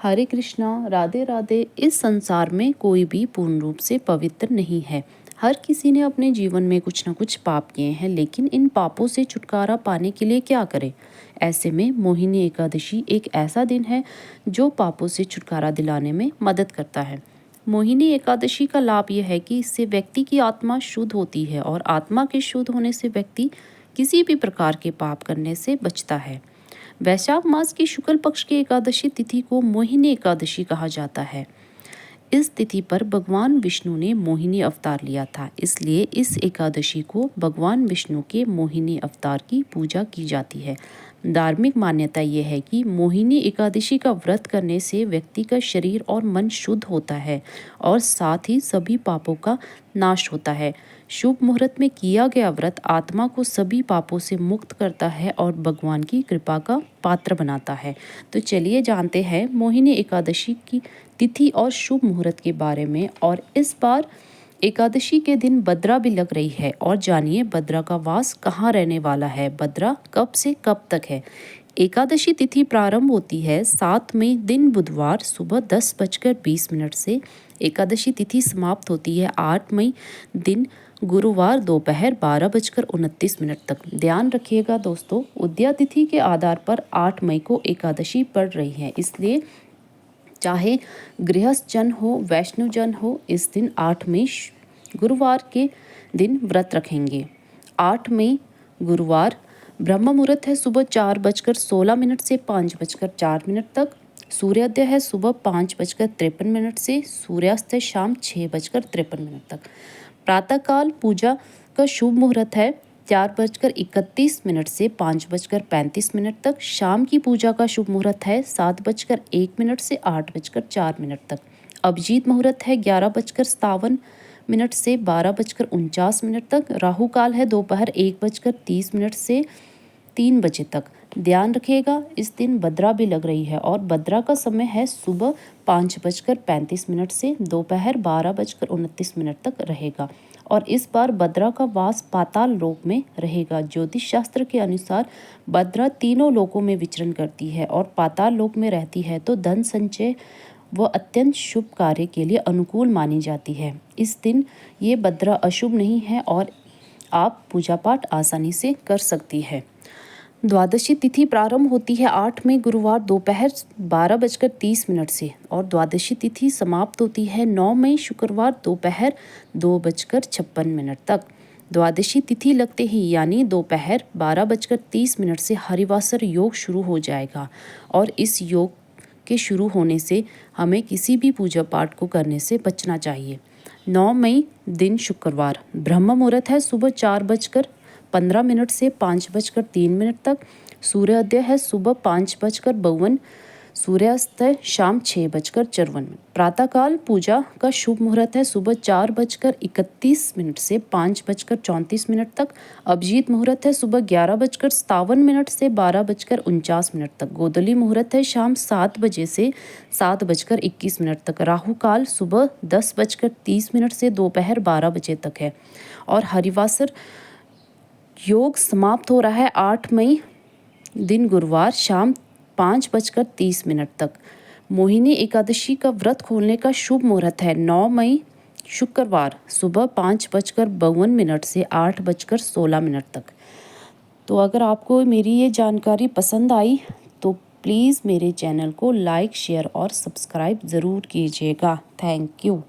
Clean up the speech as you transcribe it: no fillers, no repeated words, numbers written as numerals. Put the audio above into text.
हरे कृष्णा, राधे राधे। इस संसार में कोई भी पूर्ण रूप से पवित्र नहीं है। हर किसी ने अपने जीवन में कुछ न कुछ पाप किए हैं, लेकिन इन पापों से छुटकारा पाने के लिए क्या करें? ऐसे में मोहिनी एकादशी एक ऐसा दिन है जो पापों से छुटकारा दिलाने में मदद करता है। मोहिनी एकादशी का लाभ यह है कि इससे व्यक्ति की आत्मा शुद्ध होती है और आत्मा के शुद्ध होने से व्यक्ति किसी भी प्रकार के पाप करने से बचता है। वैशाख मास की शुक्ल पक्ष की एकादशी तिथि को मोहिनी एकादशी कहा जाता है। इस तिथि पर भगवान विष्णु ने मोहिनी अवतार लिया था, इसलिए इस एकादशी को भगवान विष्णु के मोहिनी अवतार की पूजा की जाती है। धार्मिक मान्यता यह है कि मोहिनी एकादशी का व्रत करने से व्यक्ति का शरीर और मन शुद्ध होता है और साथ ही सभी पापों का नाश होता है। शुभ मुहूर्त में किया गया व्रत आत्मा को सभी पापों से मुक्त करता है और भगवान की कृपा का पात्र बनाता है। तो चलिए जानते हैं मोहिनी एकादशी की तिथि और शुभ मुहूर्त के बारे में। और इस बार एकादशी के दिन भद्रा भी लग रही है, और जानिए भद्रा का वास कहाँ रहने वाला है, भद्रा कब से कब तक है। एकादशी तिथि प्रारंभ होती है 7 मई दिन बुधवार सुबह 10:20 से। एकादशी तिथि समाप्त होती है 8 मई दिन गुरुवार दोपहर 12:29 तक। ध्यान रखिएगा दोस्तों, उदया तिथि के आधार पर 8 मई को एकादशी पड़ रही है, इसलिए चाहे गृहस्थ जन हो वैष्णव जन हो, इस दिन 8 मई गुरुवार के दिन व्रत रखेंगे। 8 मई गुरुवार ब्रह्म मुहूर्त है सुबह 4:16 से 5:04 तक। सूर्योदय है सुबह 5:53 से, सूर्यास्त है शाम 6:53 तक। प्रातःकाल पूजा का शुभ मुहूर्त है 4:31 से 5:35 तक। शाम की पूजा का शुभ मुहूर्त है 7:01 से 8:04 तक। अभिजीत मुहूर्त है 11:57 से 12:49 तक। राहु काल है दोपहर 1:30 से 3 बजे तक। ध्यान रखिएगा इस दिन भद्रा भी लग रही है, और भद्रा का समय है सुबह 5:35 से दोपहर 12:29 तक रहेगा। और इस बार भद्रा का वास पाताल लोक में रहेगा। ज्योतिष शास्त्र के अनुसार भद्रा तीनों लोकों में विचरण करती है और पाताल लोक में रहती है, तो धन संचय व अत्यंत शुभ कार्य के लिए अनुकूल मानी जाती है। इस दिन ये भद्रा अशुभ नहीं है और आप पूजा पाठ आसानी से कर सकती है। द्वादशी तिथि प्रारंभ होती है 8 मई गुरुवार दोपहर 12:30 से, और द्वादशी तिथि समाप्त होती है 9 मई शुक्रवार दोपहर 2:56 तक। द्वादशी तिथि लगते ही यानी दोपहर 12:30 से हरिवासर योग शुरू हो जाएगा, और इस योग के शुरू होने से हमें किसी भी पूजा पाठ को करने से बचना चाहिए। 9 मई दिन शुक्रवार ब्रह्म मुहूर्त है सुबह 4:15 से 5:03 तक। सूर्योदय है सुबह 5:52, सूर्यास्त है शाम 6:54। प्रातःकाल पूजा का शुभ मुहूर्त है सुबह 4:31 से 5:34 तक। अभिजीत मुहूर्त है सुबह 11:57 से 12:49 तक। गोधूली मुहूर्त है शाम 7 बजे से 7:21 तक। राहु काल सुबह 10:30 से दोपहर 12 बजे तक है, और हरिवासर योग समाप्त हो रहा है 8 मई दिन गुरुवार शाम 5:30 तक। मोहिनी एकादशी का व्रत खोलने का शुभ मुहूर्त है 9 मई शुक्रवार सुबह 5:52 से 8:16 तक। तो अगर आपको मेरी ये जानकारी पसंद आई तो प्लीज़ मेरे चैनल को लाइक शेयर और सब्सक्राइब ज़रूर कीजिएगा। Thank you.